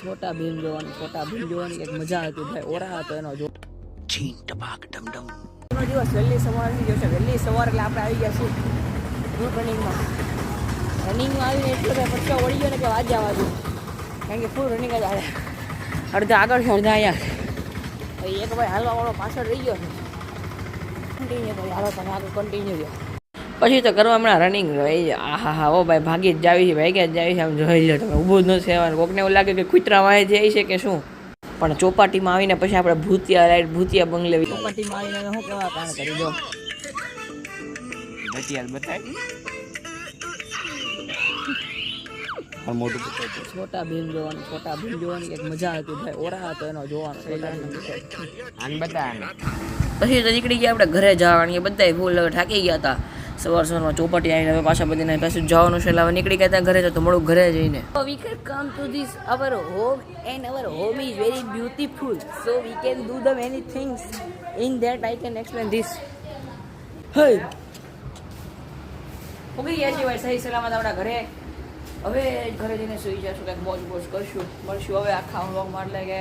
છોટા ભીમ જોવાની એક મજા હતી ભાઈ. ઓરા હતો એનો જો એનો દિવસ વહેલી સવારની જો છે. વહેલી સવાર એટલે આપણે આવી ગયા છીએ ગ્રુપ રનિંગમાં આવીને એટલો ભાઈ પટકા વળી ગયો ને કે વાજ જવા કારણ કે ફૂલ રનિંગ જ આવે. અડધા આગળ છે અડધા અહીંયા. એક ભાઈ હાલવાવાળો પાછળ રહી ગયો છે. કન્ટિન્યુ ભાઈ હાલો તમે આગળ કન્ટિન્યુ રહ્યો. પછી તો કરવા હમણાં રનિંગ હા ઓ ભાઈ ભાગી જ જાવી છે ભાઈ જ જાવી છે. આમ જોઈ લો તમે ઊભું જ નથી રહેવાનું. કોકને એવું લાગે કે કૂતરા વાય જાય છે કે શું. પણ ચોપાટીમાં આવીને પછી આપણે ભૂતિયા બંગલે ચોપાટીમાં આવીને શું કેવા કામ કરી દો છોટા ભીમ જોવાની એક મજા હતી ભાઈ. ઓરા હતો એનો જોવાનો. પછી તો નીકળી ગયા આપણે ઘરે જવાની. બધા ફૂલ થાકી ગયા હતા સવારમાં ચોપાટી આવીને. હવે પાછા બધાને પાછું જવાનું છે એટલે હવે નીકળી ગયા હતા ઘરે. તો મળું ઘરે જઈને. We can come to this our home and our home is very beautiful, so we can do the many things in that. I can explain this. Hey, ઉગી ગયા છીએ ભાઈ સહી સલામત આપણા ઘરે. હવે ઘરે જઈને સુઈ જશું, કંઈક મોજ કરશું. મળશું હવે આખા વ્લોગમાં. એટલે કે